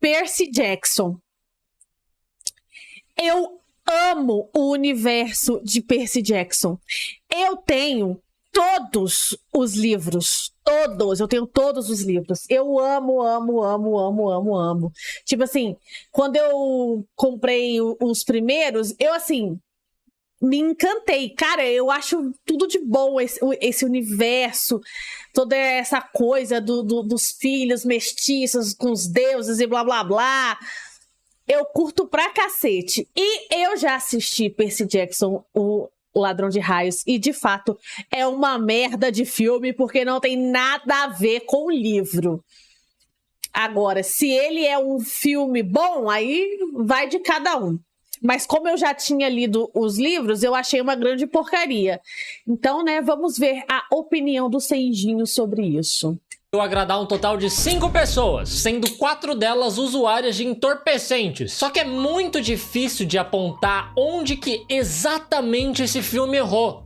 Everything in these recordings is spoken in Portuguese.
Percy Jackson. Eu amo o universo de Percy Jackson. Eu tenho todos os livros. Todos. Eu tenho todos os livros. Eu amo, amo, amo, amo, amo, amo. Tipo assim, quando eu comprei os primeiros, eu assim, me encantei. Cara, eu acho tudo de bom esse universo, toda essa coisa dos filhos mestiços com os deuses e blá, blá, blá. Eu curto pra cacete. E eu já assisti Percy Jackson, o Ladrão de Raios, e de fato é uma merda de filme, porque não tem nada a ver com o livro. Agora, se ele é um filme bom, aí vai de cada um. Mas como eu já tinha lido os livros, eu achei uma grande porcaria. Então, né, vamos ver a opinião do Senjinho sobre isso. Agradar um total de 5 pessoas, sendo 4 delas usuárias de entorpecentes. Só que é muito difícil de apontar onde que exatamente esse filme errou,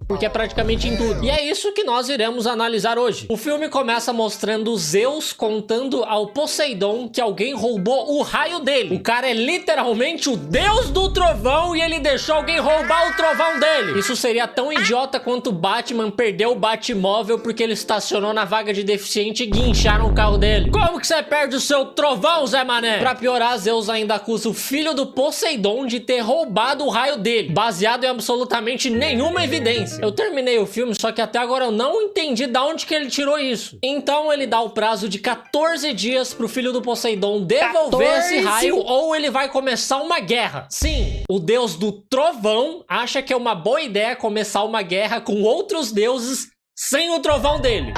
porque é praticamente em tudo. E é isso que nós iremos analisar hoje. O filme começa mostrando Zeus contando ao Poseidon que alguém roubou o raio dele. O cara é literalmente o deus do trovão e ele deixou alguém roubar o trovão dele. Isso seria tão idiota quanto o Batman perdeu o Batmóvel porque ele estacionou na vaga de deficiente e guincharam o carro dele. Como que você perde o seu trovão, Zé Mané? Pra piorar, Zeus ainda acusa o filho do Poseidon de ter roubado o raio dele, baseado em absolutamente nenhuma evidência. Eu terminei o filme, só que até agora eu não entendi de onde que ele tirou isso. Então ele dá o prazo de 14 dias pro filho do Poseidon devolver esse raio, ou ele vai começar uma guerra. Sim, o deus do trovão acha que é uma boa ideia começar uma guerra com outros deuses sem o trovão dele.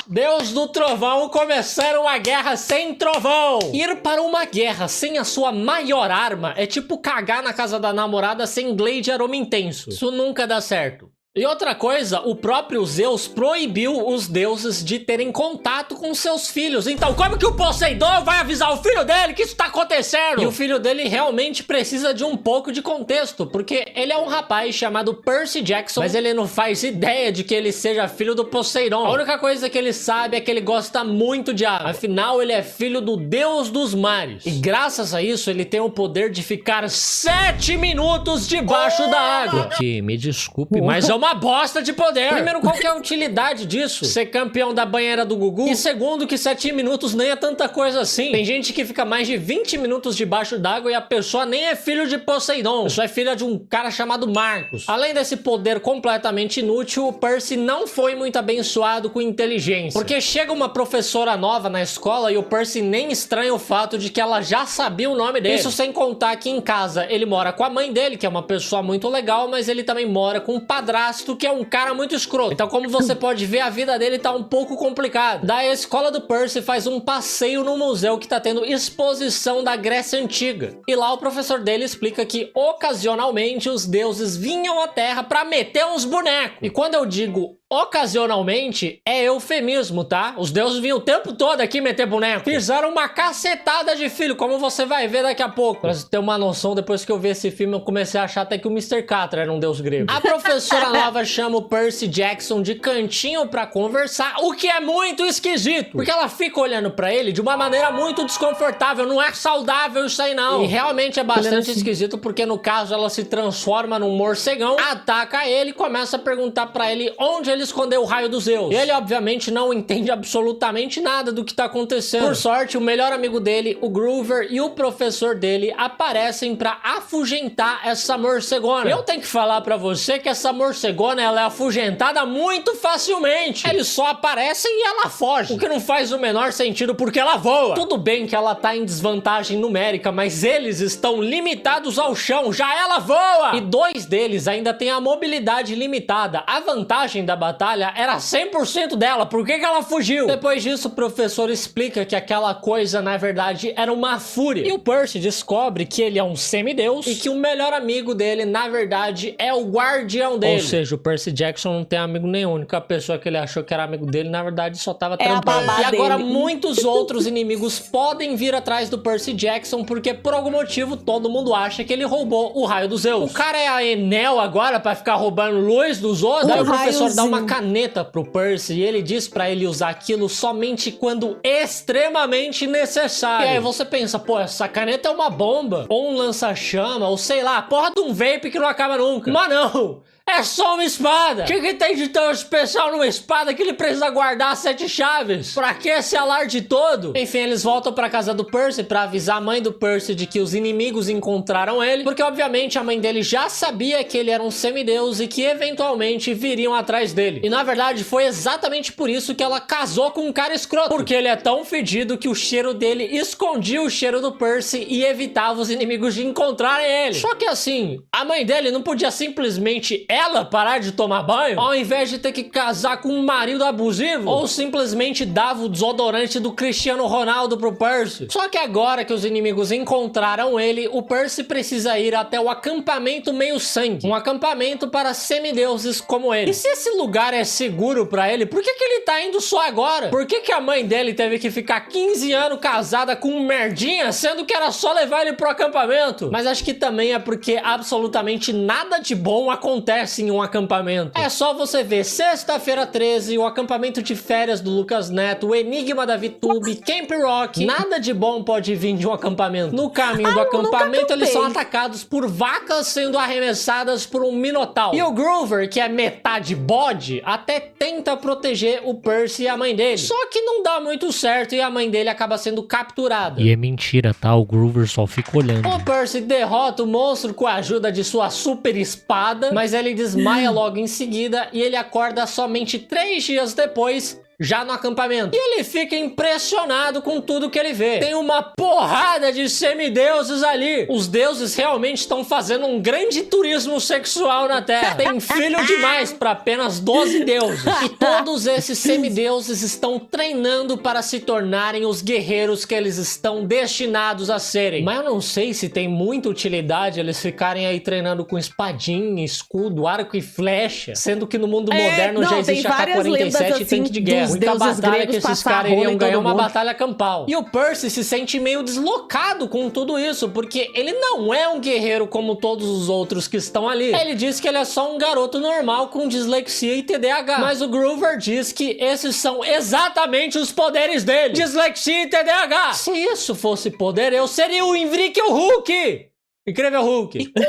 Deus do trovão começaram uma guerra sem trovão. Ir para uma guerra sem a sua maior arma é tipo cagar na casa da namorada sem Glade aroma intenso. Isso nunca dá certo. E outra coisa, o próprio Zeus proibiu os deuses de terem contato com seus filhos. Então como que o Poseidon vai avisar o filho dele que isso tá acontecendo? E o filho dele realmente precisa de um pouco de contexto, porque ele é um rapaz chamado Percy Jackson, mas ele não faz ideia de que ele seja filho do Poseidon. A única coisa que ele sabe é que ele gosta muito de água. Afinal, ele é filho do deus dos mares. E graças a isso, ele tem o poder de ficar 7 minutos debaixo da água. Que, me desculpe, mas é uma bosta de poder. Primeiro, qual que é a utilidade disso? Ser campeão da banheira do Gugu? E segundo, que 7 minutos nem é tanta coisa assim. Tem gente que fica mais de 20 minutos debaixo d'água e a pessoa nem é filho de Poseidon. A pessoa é filha de um cara chamado Marcos. Além desse poder completamente inútil, o Percy não foi muito abençoado com inteligência. Porque chega uma professora nova na escola e o Percy nem estranha o fato de que ela já sabia o nome dele. Isso sem contar que em casa ele mora com a mãe dele, que é uma pessoa muito legal, mas ele também mora com um padrasto, que é um cara muito escroto. Então, como você pode ver, a vida dele tá um pouco complicada. Daí a escola do Percy faz um passeio no museu que tá tendo exposição da Grécia Antiga. E lá o professor dele explica que ocasionalmente os deuses vinham à Terra pra meter uns bonecos. E quando eu digo ocasionalmente, é eufemismo, tá? Os deuses vinham o tempo todo aqui meter boneco. Fizeram uma cacetada de filho, como você vai ver daqui a pouco. Pra você ter uma noção, depois que eu vi esse filme, eu comecei a achar até que o Mr. Catra era um deus grego. A professora nova chama o Percy Jackson de cantinho pra conversar, o que é muito esquisito, porque ela fica olhando pra ele de uma maneira muito desconfortável. Não é saudável isso aí, não. E realmente é bastante esquisito, porque no caso ela se transforma num morcegão, ataca ele e começa a perguntar pra ele onde ele escondeu o raio dos Zeus. Ele obviamente não entende absolutamente nada do que tá acontecendo. Por sorte, o melhor amigo dele, o Groover, e o professor dele aparecem pra afugentar essa morcegona. Eu tenho que falar pra você que essa morcegona, ela é afugentada muito facilmente. Eles só aparecem e ela foge, o que não faz o menor sentido porque ela voa. Tudo bem que ela tá em desvantagem numérica, mas eles estão limitados ao chão, já ela voa! E 2 deles ainda têm a mobilidade limitada. A vantagem da batalha era 100% dela, por que que ela fugiu? Depois disso, o professor explica que aquela coisa, na verdade, era uma fúria. E o Percy descobre que ele é um semideus e que o melhor amigo dele, na verdade, é o guardião dele. Ou seja, o Percy Jackson não tem amigo nenhum. A única pessoa que ele achou que era amigo dele, na verdade, só tava trampando. E agora muitos outros inimigos podem vir atrás do Percy Jackson, porque por algum motivo todo mundo acha que ele roubou o raio dos Zeus. O cara é a Enel agora pra ficar roubando luz dos outros? Daí o professor dá uma uma caneta pro Percy e ele diz pra ele usar aquilo somente quando extremamente necessário. E aí você pensa, pô, essa caneta é uma bomba, ou um lança-chama, ou sei lá, porra de um vape que não acaba nunca. Mas não! É só uma espada! O que tem de tão especial numa espada que ele precisa guardar 7 chaves? Pra que esse alarde todo? Enfim, eles voltam pra casa do Percy pra avisar a mãe do Percy de que os inimigos encontraram ele, porque obviamente a mãe dele já sabia que ele era um semideus e que eventualmente viriam atrás dele. E na verdade foi exatamente por isso que ela casou com um cara escroto, porque ele é tão fedido que o cheiro dele escondia o cheiro do Percy e evitava os inimigos de encontrarem ele. Só que assim, a mãe dele não podia simplesmente ela parar de tomar banho, ao invés de ter que casar com um marido abusivo, ou simplesmente dava o desodorante do Cristiano Ronaldo pro Percy. Só que agora que os inimigos encontraram ele, o Percy precisa ir até o acampamento meio-sangue, um acampamento para semideuses como ele. E se esse lugar é seguro pra ele, por que ele tá indo só agora? Por que a mãe dele teve que ficar 15 anos casada com um merdinha, sendo que era só levar ele pro acampamento? Mas acho que também é porque absolutamente nada de bom acontece em um acampamento. É só você ver Sexta-feira 13, o acampamento de férias do Lucas Neto, o Enigma da VTube, Camp Rock. Nada de bom pode vir de um acampamento. No caminho do acampamento, eles são atacados por vacas sendo arremessadas por um minotauro. E o Groover, que é metade bode, até tenta proteger o Percy e a mãe dele. Só que não dá muito certo e a mãe dele acaba sendo capturada. E é mentira, tá? O Groover só fica olhando. O Percy derrota o monstro com a ajuda de sua super espada, mas ele desmaia logo em seguida e ele acorda somente 3 dias depois, já no acampamento. E ele fica impressionado com tudo que ele vê. Tem uma porrada de semideuses ali. Os deuses realmente estão fazendo um grande turismo sexual na Terra. Tem filho demais para apenas 12 deuses. E todos esses semideuses estão treinando para se tornarem os guerreiros que eles estão destinados a serem. Mas eu não sei se tem muita utilidade eles ficarem aí treinando com espadinha, escudo, arco e flecha, sendo que no mundo moderno já existe a K-47 e tanque de guerra. Muita batalha que esses caras iriam ganhar uma batalha campal. E o Percy se sente meio deslocado com tudo isso, porque ele não é um guerreiro como todos os outros que estão ali. Ele diz que ele é só um garoto normal com dislexia e TDAH. Mas o Groover diz que esses são exatamente os poderes dele. Dislexia e TDAH. Se isso fosse poder, eu seria o Incrível Hulk. Incrível Hulk. E como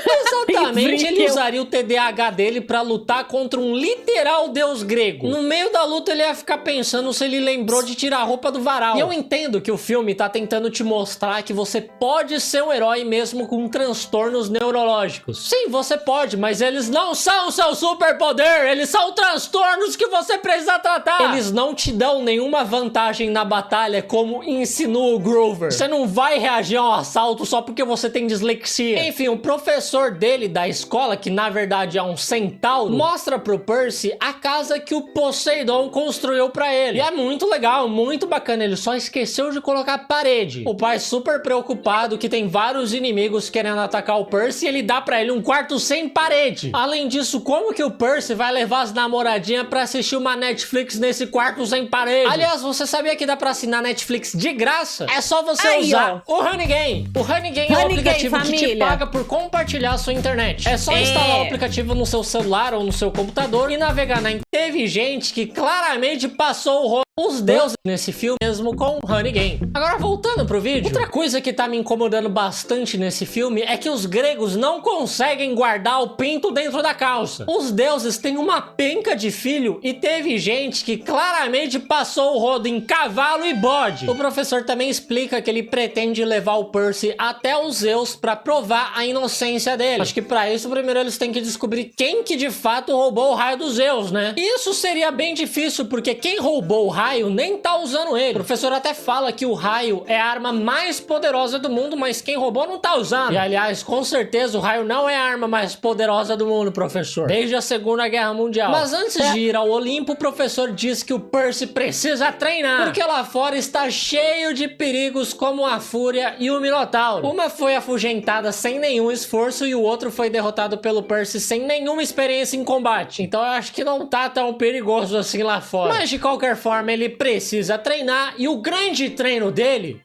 exatamente ele usaria o TDAH dele pra lutar contra um literal deus grego? No meio da luta ele ia ficar pensando se ele lembrou de tirar a roupa do varal. E eu entendo que o filme tá tentando te mostrar que você pode ser um herói mesmo com transtornos neurológicos. Sim, você pode, mas eles não são seu superpoder, eles são transtornos que você precisa tratar. Eles não te dão nenhuma vantagem na batalha, como insinua o Groover. Você não vai reagir a um assalto só porque você tem dislexia. Enfim, o professor dele da escola, que na verdade é um centauro, mostra pro Percy a casa que o Poseidon construiu pra ele. E é muito legal, muito bacana, ele só esqueceu de colocar parede. O pai super preocupado que tem vários inimigos querendo atacar o Percy e ele dá pra ele um quarto sem parede. Além disso, como que o Percy vai levar as namoradinhas pra assistir uma Netflix nesse quarto sem parede? Aliás, você sabia que dá pra assinar Netflix de graça? É só você usar o Honey Game. O Honey Game é um aplicativo que te paga por compartilhar a sua internet. É só instalar o aplicativo no seu celular ou no seu computador e navegar na internet. Teve gente que claramente passou o rolo os deuses nesse filme mesmo com Honey Game. Agora voltando pro vídeo, outra coisa que tá me incomodando bastante nesse filme é que os gregos não conseguem guardar o pinto dentro da calça. Os deuses têm uma penca de filho e teve gente que claramente passou o rodo em cavalo e bode. O professor também explica que ele pretende levar o Percy até os Zeus pra provar a inocência dele. Acho que pra isso primeiro eles têm que descobrir quem que de fato roubou o raio dos Zeus, né? E isso seria bem difícil porque quem roubou o raio nem tá usando ele. O professor até fala que o raio é a arma mais poderosa do mundo, mas quem roubou não tá usando. E aliás, com certeza o raio não é a arma mais poderosa do mundo, professor, desde a Segunda Guerra Mundial. Mas antes de ir ao Olimpo, o professor diz que o Percy precisa treinar, porque lá fora está cheio de perigos como a Fúria e o Minotauro. Uma foi afugentada sem nenhum esforço e o outro foi derrotado pelo Percy sem nenhuma experiência em combate. Então eu acho que não tá tão perigoso assim lá fora. Mas de qualquer forma, ele precisa treinar e o grande treino dele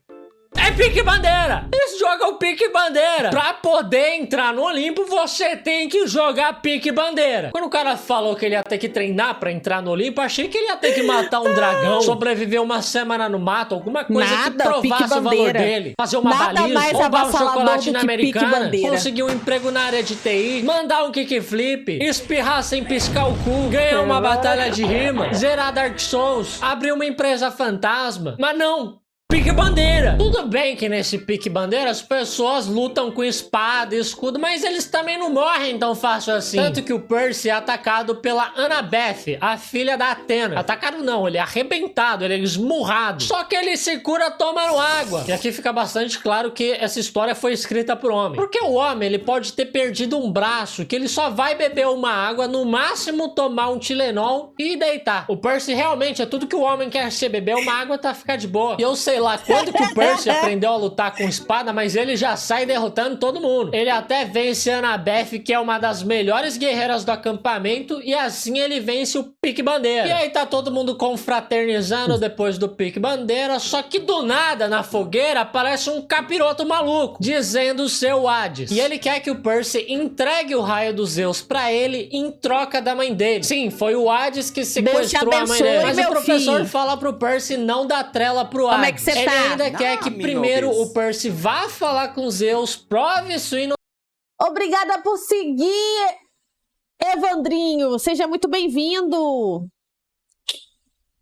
É pique bandeira! Eles jogam pique bandeira! Pra poder entrar no Olimpo, você tem que jogar pique bandeira. Quando o cara falou que ele ia ter que treinar pra entrar no Olimpo, achei que ele ia ter que matar um dragão, sobreviver uma semana no mato, alguma coisa que provasse o valor dele. Fazer uma baliza, roubar um chocolate na Americana, conseguir um emprego na área de TI, mandar um kickflip, espirrar sem piscar o cu, ganhar uma batalha de rima, zerar Dark Souls, abrir uma empresa fantasma. Mas não! Pique bandeira. Tudo bem que nesse pique bandeira as pessoas lutam com espada e escudo, mas eles também não morrem tão fácil assim. Tanto que o Percy é atacado pela Annabeth, a filha da Athena. Atacado não, ele é arrebentado, ele é esmurrado. Só que ele se cura tomando água. E aqui fica bastante claro que essa história foi escrita por homem. Porque o homem, ele pode ter perdido um braço, que ele só vai beber uma água, no máximo tomar um Tilenol e deitar. O Percy realmente é tudo que o homem quer ser, beber uma água tá ficar de boa. E eu sei lá quando que o Percy aprendeu a lutar com espada, mas ele já sai derrotando todo mundo. Ele até vence a Annabeth, que é uma das melhores guerreiras do acampamento, e assim ele vence o pique bandeira. E aí tá todo mundo confraternizando depois do pique bandeira, só que do nada, na fogueira, aparece um capiroto maluco, dizendo ser o Hades. E ele quer que o Percy entregue o raio dos Zeus pra ele em troca da mãe dele. Sim, foi o Hades que sequestrou a mãe dele. Mas o professor fala pro Percy não dar trela pro Hades. Como é que você ele tá? ainda quer que primeiro o Percy vá falar com Zeus, prove sua Obrigada por seguir, Evandrinho. Seja muito bem-vindo.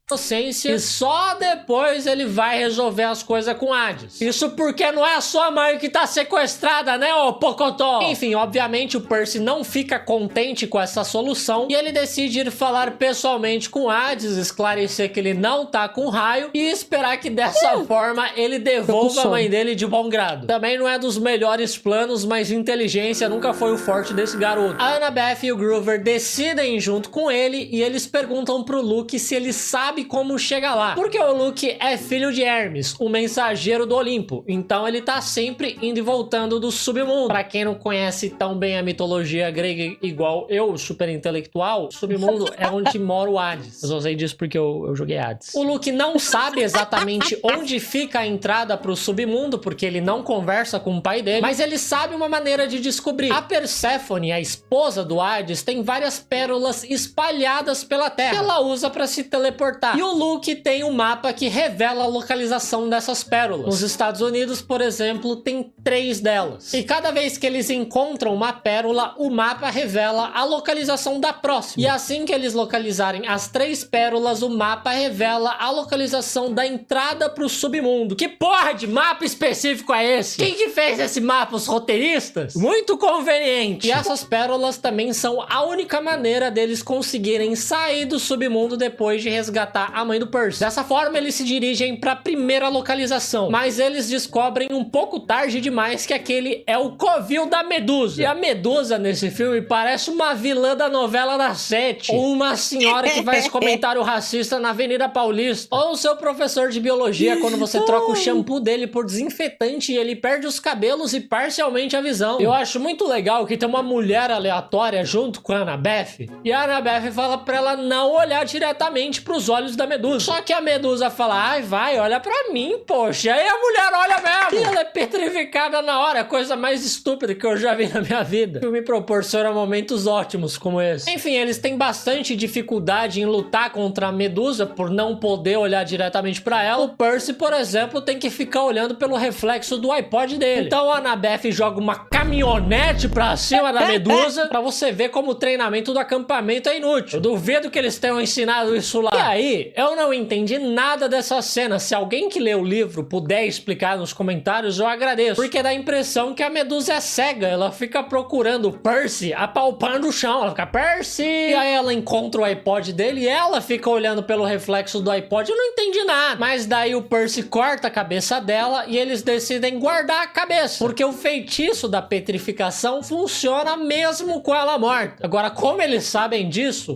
inocência e só depois ele vai resolver as coisas com Hades. Isso porque não é a sua mãe que tá sequestrada, né, ô Pocotó? Enfim, obviamente o Percy não fica contente com essa solução e ele decide ir falar pessoalmente com Hades, esclarecer que ele não tá com raio e esperar que dessa forma ele devolva a mãe dele de bom grado. Também não é dos melhores planos, mas inteligência nunca foi o forte desse garoto. A Annabeth e o Groover decidem junto com ele e eles perguntam pro Luke se ele sabe como chega lá. Porque o Luke é filho de Hermes, o mensageiro do Olimpo. Então ele tá sempre indo e voltando do submundo. Pra quem não conhece tão bem a mitologia grega igual eu, super intelectual, o submundo é onde mora o Hades. Eu só sei disso porque eu joguei Hades. O Luke não sabe exatamente onde fica a entrada pro submundo, porque ele não conversa com o pai dele, mas ele sabe uma maneira de descobrir. A Perséfone, a esposa do Hades, tem várias pérolas espalhadas pela terra que ela usa pra se teleportar. E o Luke tem um mapa que revela a localização dessas pérolas. Nos Estados Unidos, por exemplo, tem 3 delas. E cada vez que eles encontram uma pérola, o mapa revela a localização da próxima. E assim que eles localizarem as 3 pérolas, o mapa revela a localização da entrada pro submundo. Que porra de mapa específico é esse? Quem que fez esse mapa? Os roteiristas? Muito conveniente. E essas pérolas também são a única maneira deles conseguirem sair do submundo depois de resgatar a mãe do Percy. Dessa forma, eles se dirigem para a primeira localização, mas eles descobrem um pouco tarde demais que aquele é o covil da Medusa. E a Medusa nesse filme parece uma vilã da novela das 7, ou uma senhora que faz comentário racista na Avenida Paulista, ou o seu professor de biologia quando você troca o shampoo dele por desinfetante e ele perde os cabelos e parcialmente a visão. Eu acho muito legal que tem uma mulher aleatória junto com a Annabeth, e a Annabeth fala pra ela não olhar diretamente pros olhos da Medusa. Só que a Medusa fala, ai, vai, olha pra mim, poxa. Aí a mulher olha mesmo. E ela é petrificada na hora, coisa mais estúpida que eu já vi na minha vida. O filme proporciona momentos ótimos como esse. Enfim, eles têm bastante dificuldade em lutar contra a Medusa por não poder olhar diretamente pra ela. O Percy, por exemplo, tem que ficar olhando pelo reflexo do iPod dele. Então a Annabeth joga uma caminhonete pra cima da Medusa pra você ver como o treinamento do acampamento é inútil. Eu duvido que eles tenham ensinado isso lá. E aí, eu não entendi nada dessa cena. Se alguém que lê o livro puder explicar nos comentários, eu agradeço. Porque dá a impressão que a Medusa é cega. Ela fica procurando o Percy, apalpando o chão. Ela fica, Percy! E aí ela encontra o iPod dele e ela fica olhando pelo reflexo do iPod. Eu não entendi nada. Mas daí o Percy corta a cabeça dela e eles decidem guardar a cabeça. Porque o feitiço da petrificação funciona mesmo com ela morta. Agora, como eles sabem disso...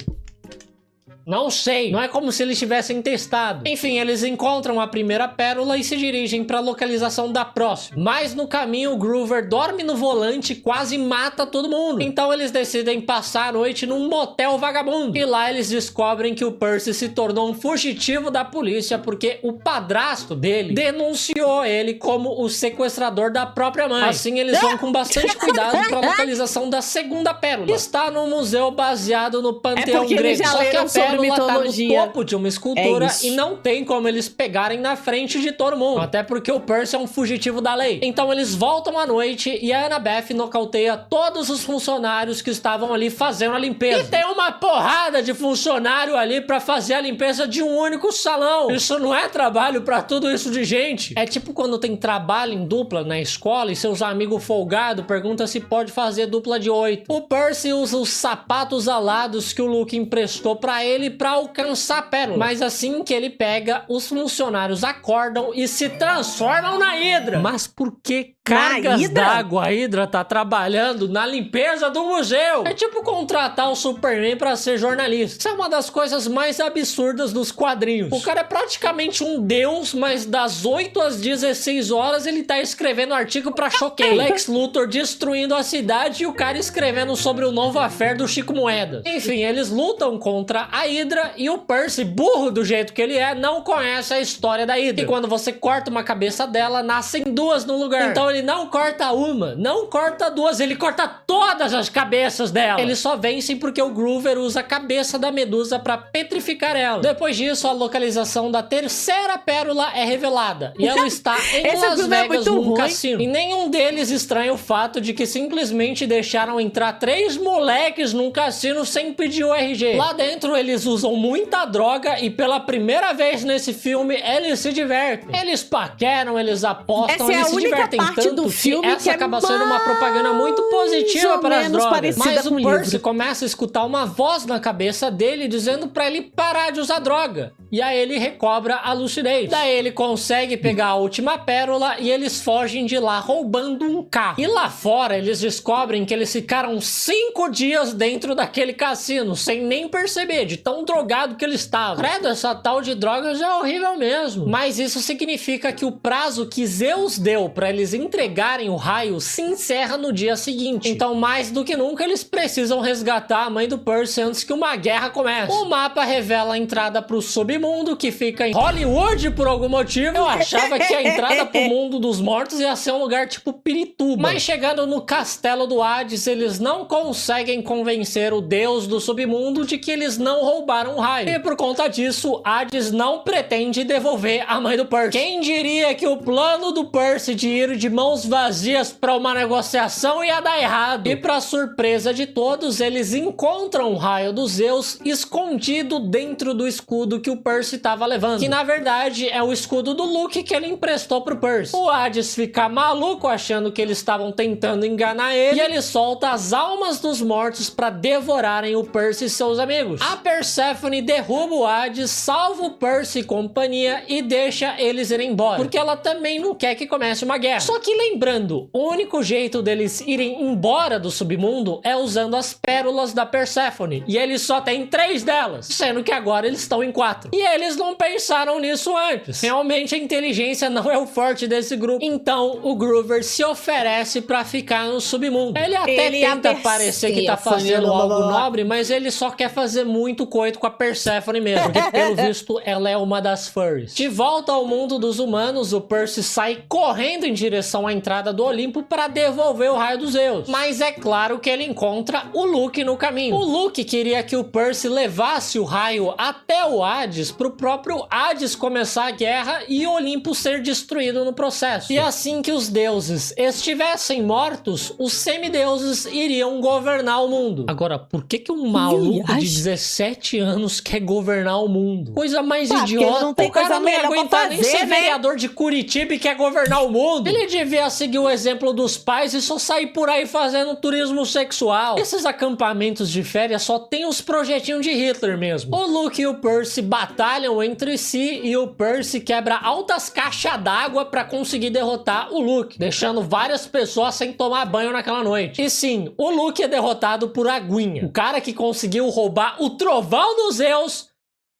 Não sei, não é como se eles tivessem testado. Enfim, eles encontram a primeira pérola e se dirigem para a localização da próxima. Mas no caminho, o Groover dorme no volante e quase mata todo mundo. Então eles decidem passar a noite num motel vagabundo. E lá eles descobrem que o Percy se tornou um fugitivo da polícia porque o padrasto dele denunciou ele como o sequestrador da própria mãe. Assim eles vão com bastante cuidado para a localização da segunda pérola. Está num museu baseado no panteão grego. Só que a pérola tá no topo de uma escultura e não tem como eles pegarem na frente de todo mundo. Até porque o Percy é um fugitivo da lei. Então eles voltam à noite e a Annabeth nocauteia todos os funcionários que estavam ali fazendo a limpeza. E tem uma porrada de funcionário ali pra fazer a limpeza de um único salão. Isso não é trabalho pra tudo isso de gente. É tipo quando tem trabalho em dupla na escola e seus amigos folgados perguntam se pode fazer dupla de 8. O Percy usa os sapatos alados que o Luke emprestou pra ele pra alcançar a pérola. Mas assim que ele pega, os funcionários acordam e se transformam na Hydra. Mas por que cargas d'água a Hydra tá trabalhando na limpeza do museu? É tipo contratar o Superman pra ser jornalista. Isso é uma das coisas mais absurdas dos quadrinhos. O cara é praticamente um deus, mas das 8 às 16 horas ele tá escrevendo artigo pra Choquei. Lex Luthor destruindo a cidade e o cara escrevendo sobre o novo affair do Chico Moedas. Enfim, eles lutam contra a Hydra e o Percy, burro do jeito que ele é, não conhece a história da Hydra. E quando você corta uma cabeça dela, nascem duas no lugar. Então ele não corta uma, não corta duas, ele corta todas as cabeças dela. Eles só vencem porque o Groover usa a cabeça da Medusa pra petrificar ela. Depois disso, a localização da terceira pérola é revelada. E ela está em Las Vegas, num cassino. E nenhum deles estranha o fato de que simplesmente deixaram entrar 3 moleques num cassino sem pedir o RG. Lá dentro eles usam muita droga e pela primeira vez nesse filme eles se divertem. Eles paqueram, eles apostam, eles se divertem tanto do filme essa acaba sendo uma propaganda muito positiva para as drogas. Mas o Percy começa a escutar uma voz na cabeça dele dizendo pra ele parar de usar droga. E aí ele recobra a lucidez. Daí ele consegue pegar a última pérola e eles fogem de lá roubando um carro. E lá fora eles descobrem que eles ficaram 5 dias dentro daquele cassino sem nem perceber de tão drogado que eles estavam. Credo, essa tal de drogas é horrível mesmo. Mas isso significa que o prazo que Zeus deu pra eles entregarem o raio se encerra no dia seguinte. Então, mais do que nunca, eles precisam resgatar a mãe do Percy antes que uma guerra comece. O mapa revela a entrada pro submundo, que fica em Hollywood por algum motivo. Eu achava que a entrada pro mundo dos mortos ia ser um lugar tipo Pirituba. Mas chegando no castelo do Hades, eles não conseguem convencer o deus do submundo de que eles não roubaram o raio. E por conta disso, Hades não pretende devolver a mãe do Percy. Quem diria que o plano do Percy de ir de mãos vazias para uma negociação ia dar errado. E para surpresa de todos, eles encontram o raio dos Zeus escondido dentro do escudo que o Percy estava levando, que na verdade é o escudo do Luke que ele emprestou pro Percy. O Hades fica maluco achando que eles estavam tentando enganar ele e ele solta as almas dos mortos para devorarem o Percy e seus amigos. A Persephone derruba o Hades, salva o Percy e companhia e deixa eles irem embora, porque ela também não quer que comece uma guerra. Só que lembrando, o único jeito deles irem embora do submundo é usando as pérolas da Persephone, e eles só têm 3 delas, sendo que agora eles estão em 4. E eles não pensaram nisso antes. Realmente a inteligência não é o forte desse grupo. Então o Groover se oferece pra ficar no submundo. Ele até tenta parecer que tá fazendo algo nobre, mas ele só quer fazer muito coito com a Persephone mesmo, porque pelo visto ela é uma das furries. De volta ao mundo dos humanos, o Percy sai correndo em direção à entrada do Olimpo para devolver o raio dos Zeus. Mas é claro que ele encontra o Luke no caminho. O Luke queria que o Percy levasse o raio até o Hades pro próprio Hades começar a guerra e o Olimpo ser destruído no processo. E assim que os deuses estivessem mortos, os semideuses iriam governar o mundo. Agora, por que um maluco de 17 anos quer governar o mundo? Coisa mais idiota. Não tem o cara não ia aguentar nem ser né? vereador de Curitiba e quer governar o mundo. Ele devia seguir o exemplo dos pais e só sair por aí fazendo turismo sexual. Esses acampamentos de férias só tem os projetinhos de Hitler mesmo. O Luke e o Percy batalham entre si e o Percy quebra altas caixas d'água pra conseguir derrotar o Luke, deixando várias pessoas sem tomar banho naquela noite. E sim, o Luke é derrotado por Aguinha, o cara que conseguiu roubar o trovão dos Zeus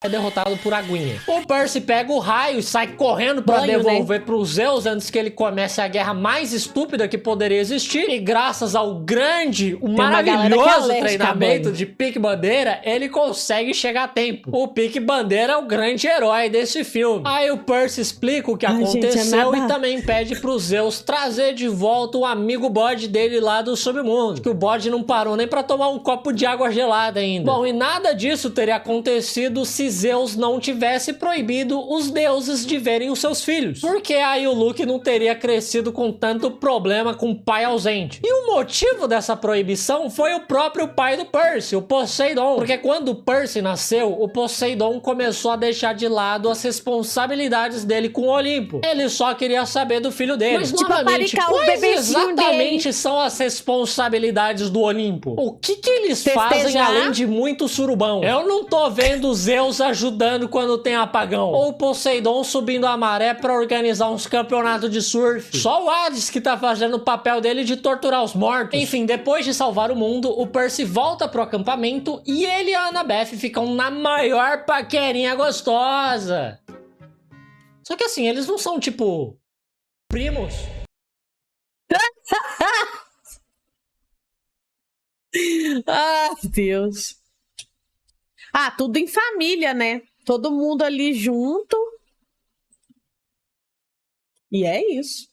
é derrotado por Aguinha. O Percy pega o raio e sai correndo pra devolver pro Zeus antes que ele comece a guerra mais estúpida que poderia existir. E graças ao grande, o maravilhoso treinamento de Pique Bandeira, ele consegue chegar a tempo. O Pique Bandeira é o grande herói desse filme. Aí o Percy explica o que aconteceu e também pede pro Zeus trazer de volta o amigo bode dele lá do submundo. Que o bode não parou nem pra tomar um copo de água gelada ainda. Bom, e nada disso teria acontecido se Zeus não tivesse proibido os deuses de verem os seus filhos. Porque aí o Luke não teria crescido com tanto problema com o pai ausente. E o motivo dessa proibição foi o próprio pai do Percy, o Poseidon. Porque quando o Percy nasceu, o Poseidon começou a deixar de lado as responsabilidades dele com o Olimpo. Ele só queria saber do filho dele. Mas novamente, quais exatamente são as responsabilidades do Olimpo? O que eles fazem além de muito surubão? Eu não tô vendo Zeus ajudando quando tem apagão. Ou Poseidon subindo a maré pra organizar uns campeonatos de surf. Só o Hades que tá fazendo o papel dele de torturar os mortos. Enfim, depois de salvar o mundo, o Percy volta pro acampamento e ele e a Annabeth ficam na maior paquerinha gostosa. Só que assim, eles não são tipo primos. Ah, Deus. Ah, tudo em família, né? Todo mundo ali junto. E é isso.